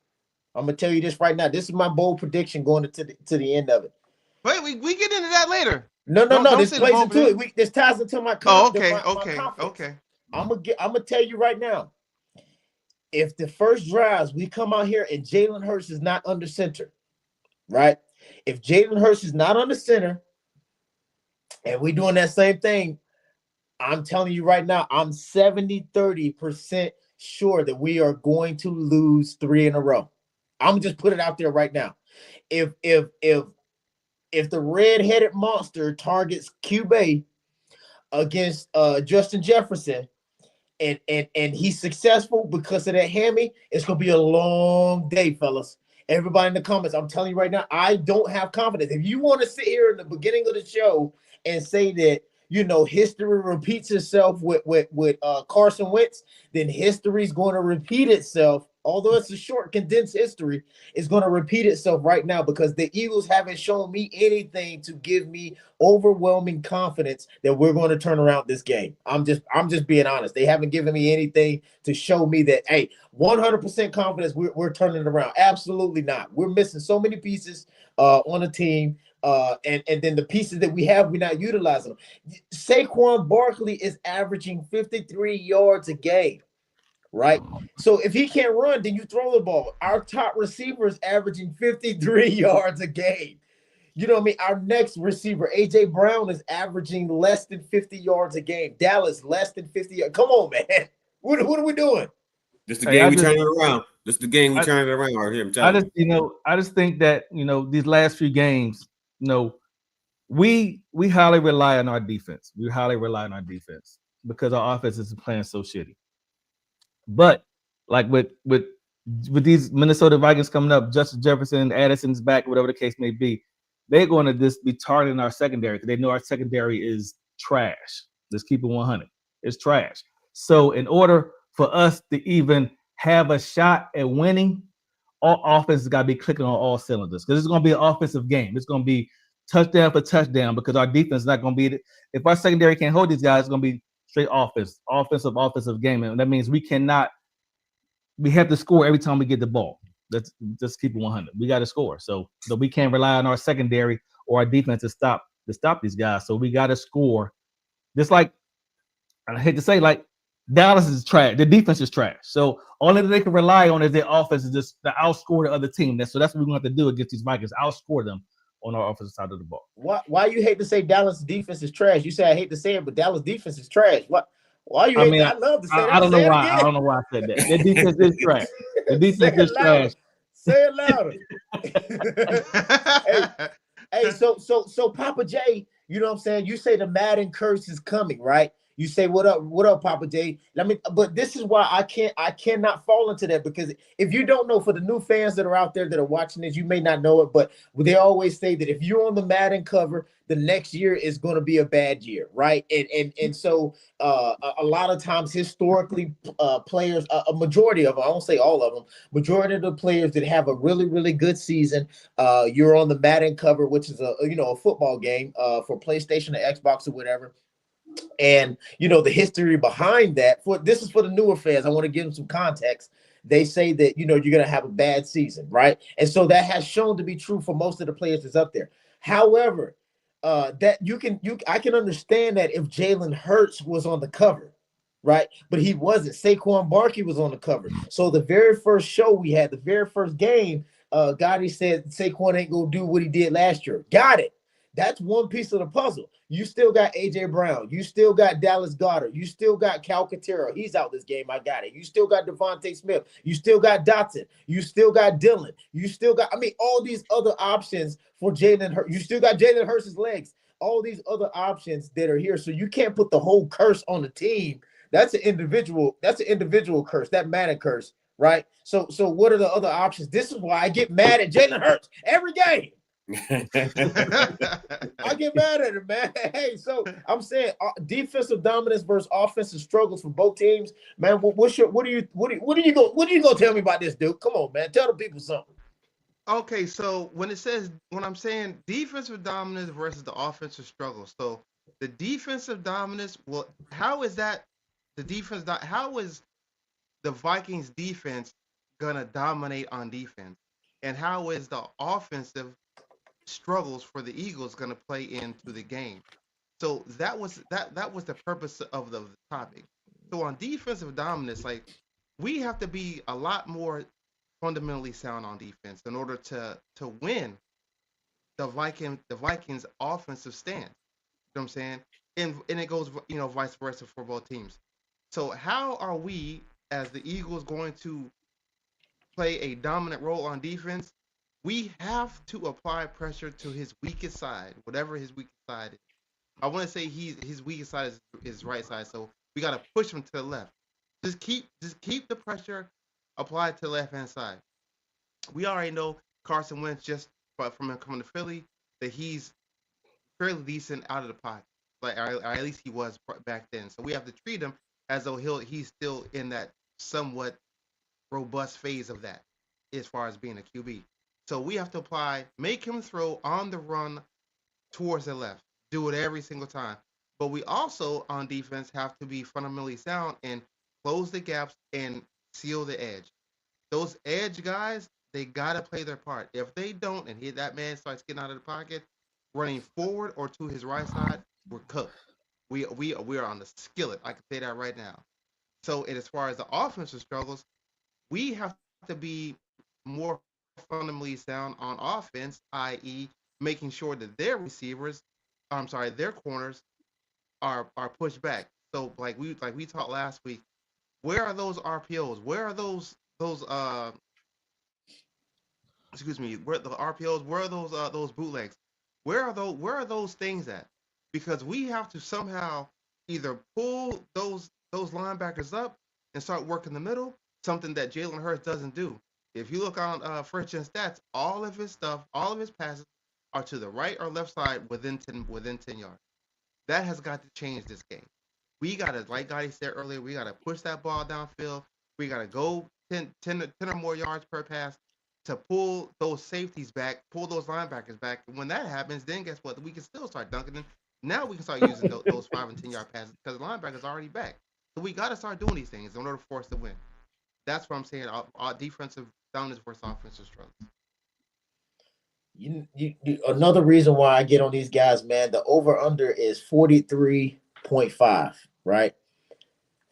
I'm gonna tell you this right now. This is my bold prediction going to the end of it. Wait, we get into that later. No. This plays into it. This ties into my. Okay. I'm gonna tell you right now. If the first drives we come out here and Jalen Hurts is not under center, right? If Jalen Hurts is not under center, and we're doing that same thing, I'm telling you right now, I'm 30% sure that we are going to lose 3 in a row. I'm just put it out there right now. If the red-headed monster targets QB against Justin Jefferson and he's successful because of that hammy, it's gonna be a long day, fellas. Everybody in the comments, I'm telling you right now, I don't have confidence. If you want to sit here in the beginning of the show and say that, history repeats itself with Carson Wentz, then history is going to repeat itself. Although it's a short, condensed history, it's going to repeat itself right now because the Eagles haven't shown me anything to give me overwhelming confidence that we're going to turn around this game. I'm just being honest. They haven't given me anything to show me that, hey, 100% confidence we're turning it around. Absolutely not. We're missing so many pieces on the team. And then the pieces that we have, we're not utilizing them. Saquon Barkley is averaging 53 yards a game, right? So if he can't run, then you throw the ball. Our top receiver is averaging 53 yards a game. You know what I mean? Our next receiver, A.J. Brown, is averaging less than 50 yards a game. Dallas, less than 50 yards. Come on, man. What are we doing? This the game we turning it around. This the game we turning it around right here. I'm telling you. I just think that, these last few games, we highly rely on our defense. We highly rely on our defense because our offense is playing so shitty. But like with these Minnesota Vikings coming up, Justin Jefferson, Addison's back, whatever the case may be, they're going to just be targeting our secondary because they know our secondary is trash. Let's keep it 100. It's trash. So in order for us to even have a shot at winning, all offense has got to be clicking on all cylinders because it's going to be an offensive game. It's going to be touchdown for touchdown because our defense is not going to be. If our secondary can't hold these guys, it's going to be straight offensive game, and that means we cannot. We have to score every time we get the ball. Let's just keep it 100. We got to score, so we can't rely on our secondary or our defense to stop these guys. So we got to score. Just like I hate to say, like Dallas is trash. The defense is trash. So only thing they can rely on is their offense is just to outscore the other team. So that's what we're going to have to do against these Vikings. Outscore them on our offensive side of the ball. Why you hate to say Dallas defense is trash? You say I hate to say it, but Dallas defense is trash. What? Why you I hate mean, that? I love to say I that. don't know Say it why. I again. don't know why I said that. The defense is trash. The Say defense it is louder. trash. Say it louder. Hey, hey, so Papa J, you know what I'm saying? You say the Madden curse is coming, right? You say what up, Papa J? But this is why I cannot fall into that because if you don't know, for the new fans that are out there that are watching this, you may not know it, but they always say that if you're on the Madden cover, the next year is going to be a bad year, right? And so a lot of times historically, players, a majority of them, I won't say all of them, majority of the players that have a really good season, you're on the Madden cover, which is a football game for PlayStation or Xbox or whatever. And the history behind that, for this is for the newer fans, I want to give them some context. They say that you're going to have a bad season, right? And so that has shown to be true for most of the players that's up there. However, that I can understand that if Jalen Hurts was on the cover, right? But he wasn't. Saquon Barkley was on the cover. So the very first show we had, the very first game, Gotti said Saquon ain't gonna do what he did last year. Got it. That's one piece of the puzzle. You still got AJ Brown. You still got Dallas Goedert. You still got Calcaterra. He's out this game. I got it. You still got Devontae Smith. You still got Dotson. You still got Dylan. You still got, all these other options for Jalen Hurts. You still got Jalen Hurts' legs. All these other options that are here. So you can't put the whole curse on the team. That's an individual curse, that Madden curse, right? So what are the other options? This is why I get mad at Jalen Hurts every game. I get mad at him, man. Hey, so I'm saying defensive dominance versus offensive struggles for both teams, man. What are you gonna tell me about this, dude? Come on, man. Tell the people something. Okay, so when I'm saying defensive dominance versus the offensive struggle, so the defensive dominance, well, how is that the defense? How is the Vikings defense gonna dominate on defense, and how is the offensive struggles for the Eagles gonna play into the game? So that was the purpose of the topic. So on defensive dominance, like we have to be a lot more fundamentally sound on defense in order to win the Vikings offensive stance. You know what I'm saying? And it goes vice versa for both teams. So how are we as the Eagles going to play a dominant role on defense? We have to apply pressure to his weakest side, whatever his weakest side is. I want to say his weakest side is his right side, so we got to push him to the left. Just keep the pressure applied to the left hand side. We already know Carson Wentz just from him coming to Philly that he's fairly decent out of the pocket, like or at least he was back then. So we have to treat him as though he's still in that somewhat robust phase of that as far as being a QB. So we have to make him throw on the run towards the left. Do it every single time. But we also on defense have to be fundamentally sound and close the gaps and seal the edge. Those edge guys, they gotta play their part. If they don't, and that man starts getting out of the pocket, running forward or to his right side, we're cooked. We are on the skillet. I can say that right now. So, and as far as the offensive struggles, we have to be more fundamentally sound on offense, i.e., making sure that their corners are pushed back. So, like we talked last week, where are those RPOs? Where are those excuse me, where the RPOs, where are those bootlegs? Where are those things at? Because we have to somehow either pull those linebackers up and start working the middle, something that Jalen Hurts doesn't do. If you look on first gen stats, all of his stuff, all of his passes are to the right or left side within 10 yards. That has got to change this game. We gotta, like Gotti said earlier, we gotta push that ball downfield. We gotta go 10 or more yards per pass. to pull those safeties back, pull those linebackers back. When that happens, then guess what? We can still start dunking them. Now we can start using those 5 and 10 yard passes because the linebackers are already back. So we got to start doing these things in order for us to win. That's what I'm saying. Our defensive dominance versus offensive struggles. Another reason why I get on these guys, man, the over under is 43.5, right?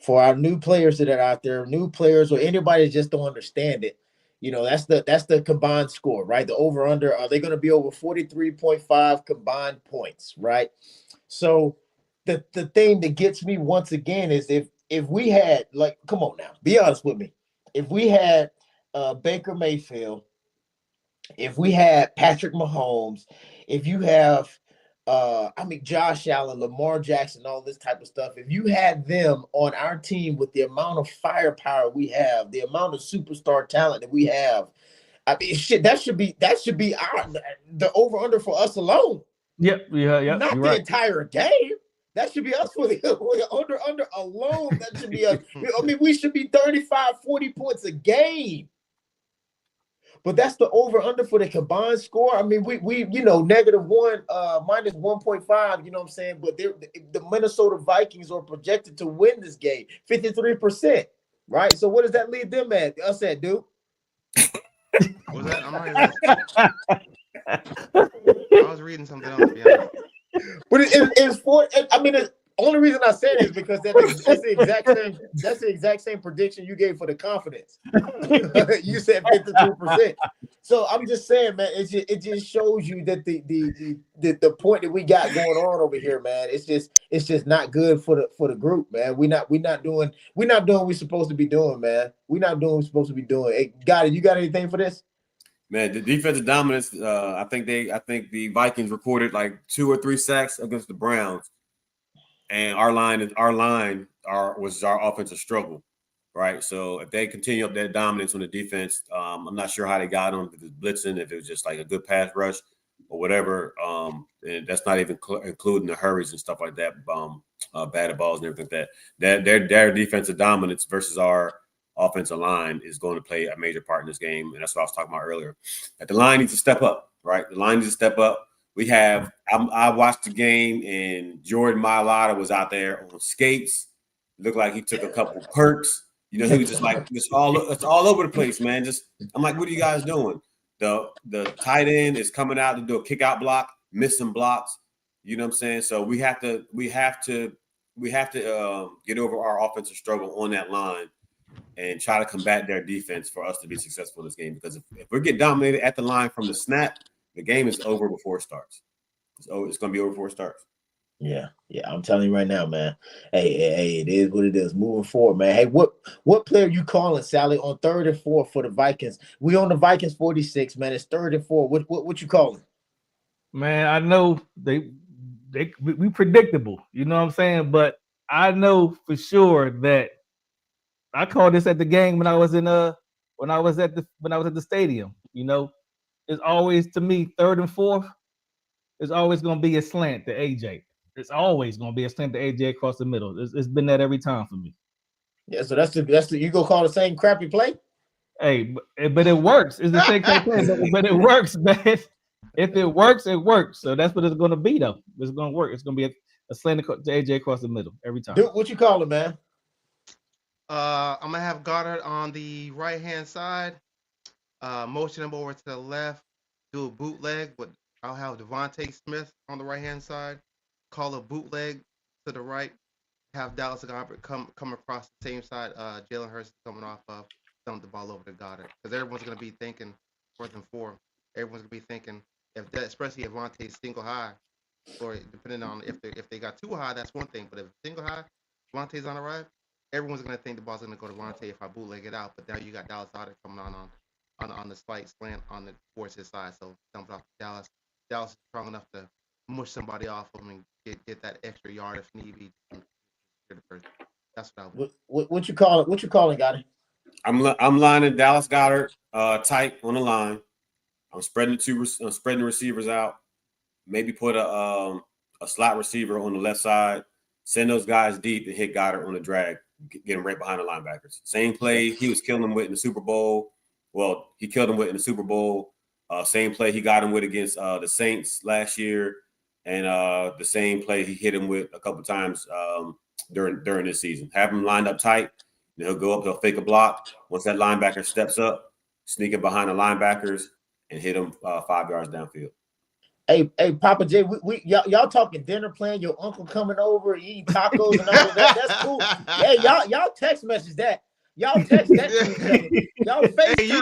For our new players that are out there, new players or anybody that just don't understand it, that's the combined score, right? The over under, are they going to be over 43.5 combined points, right? So the thing that gets me once again is if we had, like, come on now, be honest with me. If we had Baker Mayfield, if we had Patrick Mahomes, if you have Josh Allen, Lamar Jackson, all this type of stuff, if you had them on our team with the amount of firepower we have, the amount of superstar talent that we have, I mean, shit, that should be the over under for us alone. Yep. Not You're the right. entire game. That should be us for the under alone. That should be us. I mean, we should be 35, 40 points a game. But that's the over under for the combined score. I mean, we -1, minus 1.5, you know what I'm saying? But the Minnesota Vikings are projected to win this game 53%, right? So what does that leave them at? Us at, dude? Was that? I'm not even. I was reading something else. To be honest. But it's for. I mean, the only reason I said it is because that's the exact same. That's the exact same prediction you gave for the confidence. You said 53%. So I'm just saying, man, it just shows you that the point that we got going on over here, man. It's just not good for the group, man. We're not doing what we're supposed to be doing, man. We're not doing what we're supposed to be doing. Hey, you got anything for this? Man, the defensive dominance. I think the Vikings recorded like 2 or 3 sacks against the Browns, and our line was our offensive struggle, right? So if they continue up that dominance on the defense, I'm not sure how they got them. If it was blitzing, if it was just like a good pass rush or whatever, and that's not even including the hurries and stuff like that, batted balls and everything like that. Their defensive dominance versus our offensive line is going to play a major part in this game, and that's what I was talking about earlier. That the line needs to step up, right? The line needs to step up. I watched the game, and Jordan Mailata was out there on skates. Looked like he took a couple perks. He was just like it's all over the place, man. I'm like, what are you guys doing? The tight end is coming out to do a kick out block, missing blocks. You know what I'm saying? So we have to get over our offensive struggle on that line and try to combat their defense for us to be successful in this game. Because if we get dominated at the line from the snap, the game is over before it starts. It's going to be over before it starts. Yeah, I'm telling you right now, man. Hey, it is what it is. Moving forward, man. Hey, what player you calling, Sally, on 3rd and 4 for the Vikings? We on the Vikings 46, man. It's 3rd and 4. What you calling? Man, I know we predictable. You know what I'm saying? But I know for sure that I called this at the game when I was at the stadium. It's always, to me, 3rd and 4 is always going to be a slant to AJ. It's always going to be a slant to AJ across the middle. It's been that every time for me. Yeah, so that's the you go call the same crappy play. Hey, but it works. It's the same play, but it works, man. If it works, it works. So that's what it's going to be, though. It's going to work. It's going to be a slant to AJ across the middle every time. Dude, what you calling, man? I'm gonna have Goddard on the right hand side. Motion him over to the left. Do a bootleg. I'll have Devontae Smith on the right hand side. Call a bootleg to the right. Have Dallas Goddard come across the same side. Jalen Hurts coming off of dump the ball over to Goddard, because everyone's gonna be thinking 4th and 4. Everyone's gonna be thinking especially if Devontae's single high, or depending on if they got 2 high, that's one thing. But if single high, Devontae's on the right, everyone's gonna think the ball's gonna go to Devontae if I bootleg it out. But now you got Dallas Goddard coming on the slight slant towards his side, so dump it off to Dallas. Dallas is strong enough to mush somebody off of him and get that extra yard if need be. That's what I would. What you calling? What you calling, Goddard? I'm lining Dallas Goddard tight on the line. I'm spreading the receivers out. Maybe put a slot receiver on the left side. Send those guys deep and hit Goddard on the drag. Get him right behind the linebackers. Same play he was killing them with in the Super Bowl. Well, he killed him with in the Super Bowl. Same play he got him with against the Saints last year, and the same play he hit him with a couple times during this season. Have him lined up tight. He'll go up, he'll fake a block. Once that linebacker steps up, sneak in behind the linebackers and hit him 5 yards downfield. Hey, Papa J, y'all talking dinner plan, your uncle coming over, eating tacos and all of that. That's cool. Hey, y'all text message that. Y'all text that to each other. Y'all FaceTime. Hey, you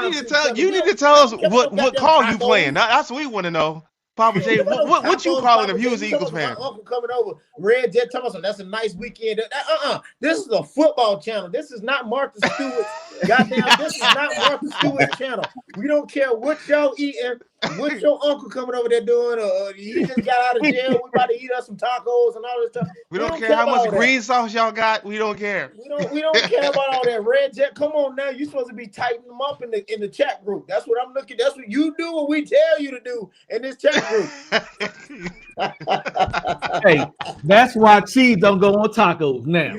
need to tell us what call you playing. That's what we want to know. Papa J, what you calling if you was an Eagles fan? My uncle coming over, Red Jet Thomas. That's a nice weekend. This is a football channel. This is not Martha Stewart's. Goddamn, this is not Martha Stewart's channel. We don't care what y'all eating, what your uncle coming over there doing. He just got out of jail. We about to eat us some tacos and all this stuff. We don't care how much green sauce y'all got. We don't care. We don't care about all that. Red Jet, come on now. You're supposed to be tightening them up in the chat group. That's what I'm looking. That's what you do. What we tell you to do in this chat group. Hey, that's why cheese don't go on tacos now.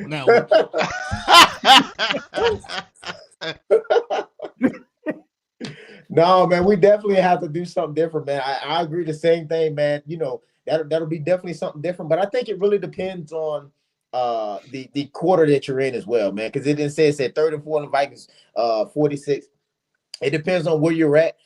No, man, we definitely have to do something different, man. I agree the same thing, man. You know, that'll be definitely something different, but I think it really depends on the quarter that you're in as well, man, because it didn't say it said 3rd and 4 in the Vikings, 46. It depends on where you're at.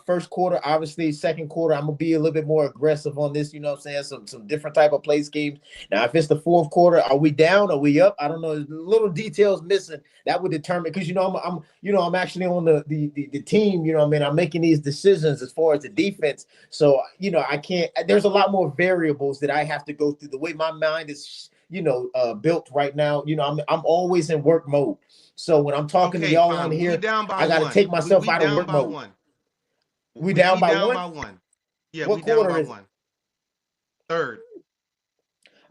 First quarter, obviously. Second quarter, I'm gonna be a little bit more aggressive on this. You know what I'm saying? Some different type of play schemes. Now, if it's the fourth quarter, are we down? Are we up? I don't know. There's little details missing that would determine, because I'm actually on the team. You know what I mean? I'm making these decisions as far as the defense. So I can't. There's a lot more variables that I have to go through. The way my mind is built right now. I'm always in work mode. So when I'm talking to y'all on here, I got to take myself out of work mode. We down by one? Yeah, what we down by is one. Third.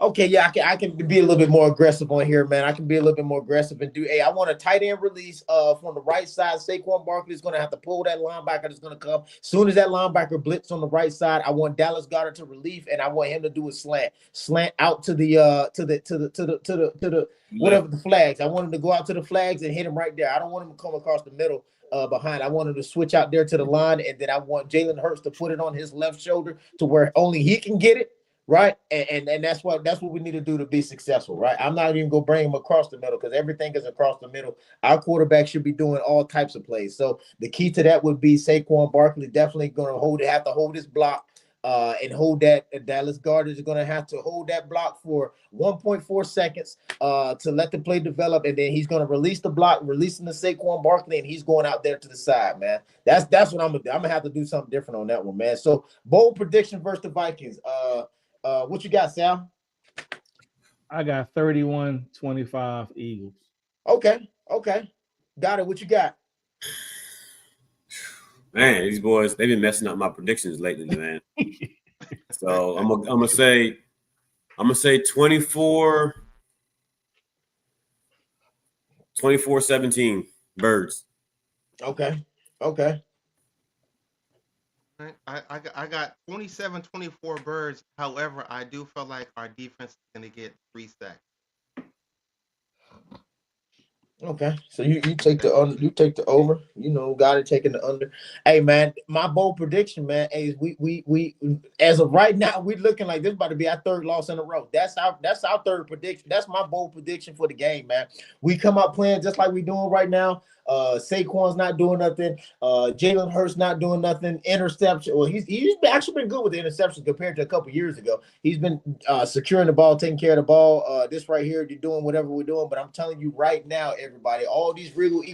Okay, yeah, I can be a little bit more aggressive on here, man. I can be a little bit more aggressive and do. Hey, I want a tight end release from the right side. Saquon Barkley is going to have to pull that linebacker that's going to come. Soon as that linebacker blitz on the right side, I want Dallas Goedert to relief, and I want him to do a slant out to the whatever the flags. I want him to go out to the flags and hit him right there. I don't want him to come across the middle. Behind. I wanted to switch out there to the line, and then I want Jalen Hurts to put it on his left shoulder to where only he can get it, right? And that's what we need to do to be successful, right? I'm not even gonna bring him across the middle because everything is across the middle. Our quarterback should be doing all types of plays. So the key to that would be Saquon Barkley definitely gonna have to hold his block. And hold that. Dallas Goedert is going to have to hold that block for 1.4 seconds to let the play develop, and then he's going to release the block, releasing the Saquon Barkley, and he's going out there to the side, man. That's what I'm gonna do. I'm gonna have to do something different on that one, man. So bold prediction versus the Vikings. What you got, Sal? I got 31-25 Eagles. Okay, got it. What you got? Man, these boys, they've been messing up my predictions lately, man. So I'm gonna say 24-17 Birds. Okay. I got 27-24 Birds. However, I do feel like our defense is going to get 3 sacks. Okay, so you take the under, you take the over. Got it taking the under. Hey man, my bold prediction, man, is we as of right now, we looking like this about to be our 3rd loss in a row. That's our 3rd prediction. That's my bold prediction for the game, man. We come out playing just like we doing right now. Saquon's not doing nothing. Jalen Hurts not doing nothing. Interception. Well, he's actually been good with the interceptions compared to a couple years ago. He's been securing the ball, taking care of the ball. This right here, you're doing whatever we're doing. But I'm telling you right now, everybody, all these Regal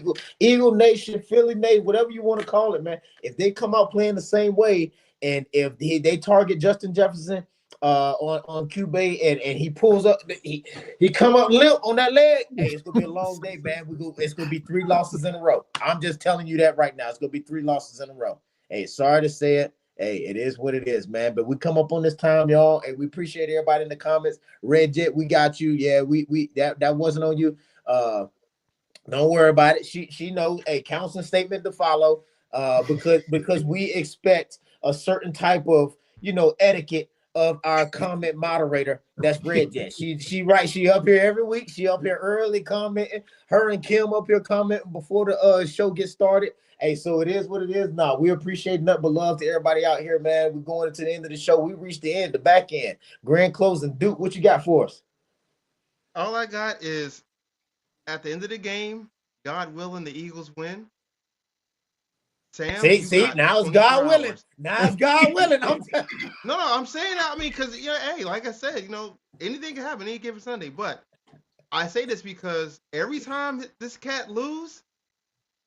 Eagle Nation, Philly Nation, whatever you want to call it, man. If they come out playing the same way, and if they target Justin Jefferson on QB and he pulls up, he come up limp on that leg. Hey, it's gonna be a long day, man. It's gonna be 3 losses in a row. I'm just telling you that right now. It's gonna be 3 losses in a row. Hey, sorry to say it. Hey, it is what it is, man. But we come up on this time, y'all, and we appreciate everybody in the comments. Red Jet, we got you. Yeah, we that wasn't on you. Don't worry about it. She knows a counseling statement to follow. Because we expect a certain type of etiquette of our comment moderator. That's Red Jet. She up here every week. She up here early commenting. Her and Kim up here commenting before the show gets started. Hey, so it is what it is. Now we appreciate nothing but love to everybody out here, man. We're going into the end of the show. We reached the end, the back end, grand closing. Duke, what you got for us? All I got is at the end of the game, God willing, the Eagles win. Sam, See, now it's God willing. Hours. Now it's God willing. No, I'm saying that. I mean, because hey, like I said, anything can happen any given Sunday. But I say this because every time this cat lose,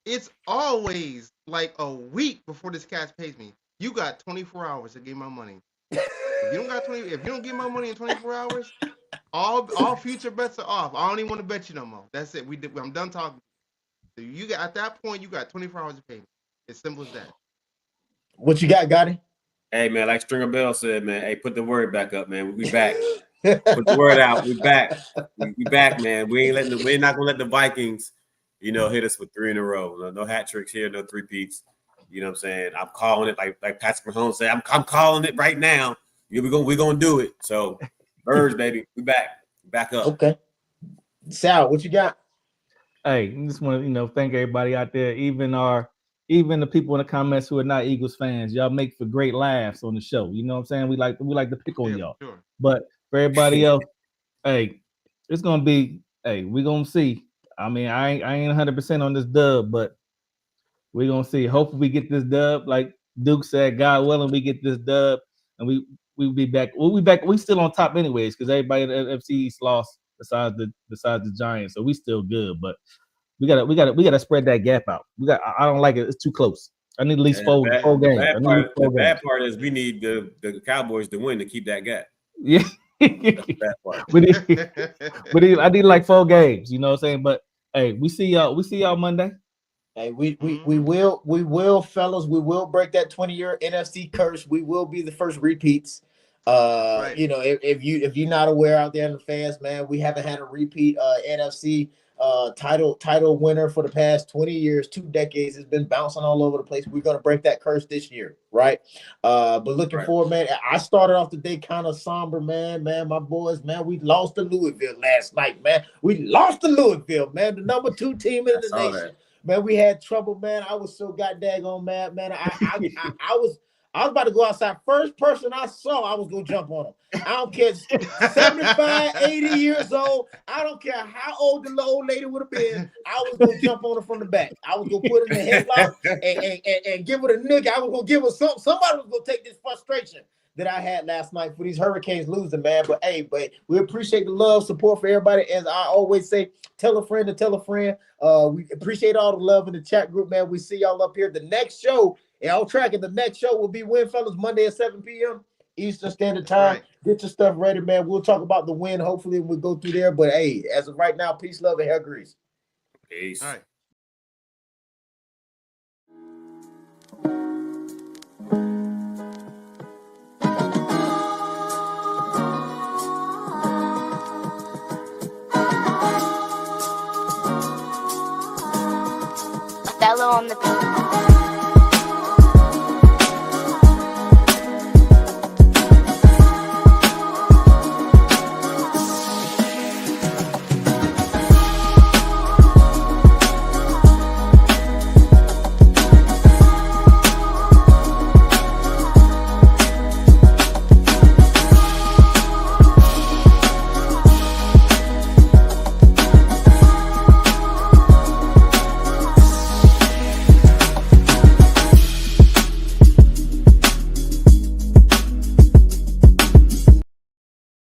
it's always like a week before this cat pays me. You got 24 hours to get my money. If you don't get my money in 24 hours, all future bets are off. I don't even want to bet you no more. That's it. I'm done talking. So at that point, you got 24 hours to pay me. It's simple as that. What you got, Gotti? Hey, man, like Stringer Bell said, man, hey, put the word back up, man. We back. Put the word out. We back. We back, man. We're not gonna let the Vikings, hit us with 3 in a row. No hat tricks here, no three-peats. You know what I'm saying? I'm calling it like Patrick Mahomes said. I'm calling it right now. We're gonna do it. So, Birds, baby, we back up. Okay. Sal, what you got? Hey, I just want to thank everybody out there, even the people in the comments who are not Eagles fans. Y'all make for great laughs on the show. You know what I'm saying? We like to pick on y'all. Sure. But for everybody else, hey, it's gonna be, hey, we're gonna see. I mean, I ain't 100% on this dub, but we're gonna see. Hopefully we get this dub. Like Duke said, God willing, we get this dub and we'll be back. We'll be back. We still on top anyways, because everybody at NFC East lost besides the Giants. So we still good, but we gotta spread that gap out. I don't like it. It's too close. I need at least four games. The bad part is we need the Cowboys to win to keep that gap. Yeah. That's the bad part. I need like 4 games, you know what I'm saying? But hey, we see y'all Monday. Hey, we will, fellas. We will break that 20-year NFC curse. We will be the first repeats. Right. If you're not aware out there in the fans, man, we haven't had a repeat NFC title winner for the past 20 years, 2 decades. It's been bouncing all over the place. We're gonna break that curse this year, right? But looking forward, man. I started off the day kind of somber, man. My boys, man, we lost to Louisville last night, man. We lost to Louisville, man, the number 2 team in the nation. That. Man, we had trouble, man. I was so goddamn mad, man. I was about to go outside. First person I saw, I was going to jump on him. I don't care, 75, 80 years old. I don't care how old the old lady would have been. I was going to jump on her from the back. I was going to put her in the headlock and give her the nigga. I was going to give her somebody was going to take this frustration that I had last night for these Hurricanes losing, man. But hey, we appreciate the love, support for everybody. As I always say, tell a friend to tell a friend. We appreciate all the love in the chat group, man. We see y'all up here. The next show, y'all tracking, the next show will be Win Fellas Monday at 7 p.m. Eastern Standard Time. Right. Get your stuff ready, man. We'll talk about the win. Hopefully we'll go through there. But hey, as of right now, peace, love, and hair grease. Peace. All right. Fellow on the beat.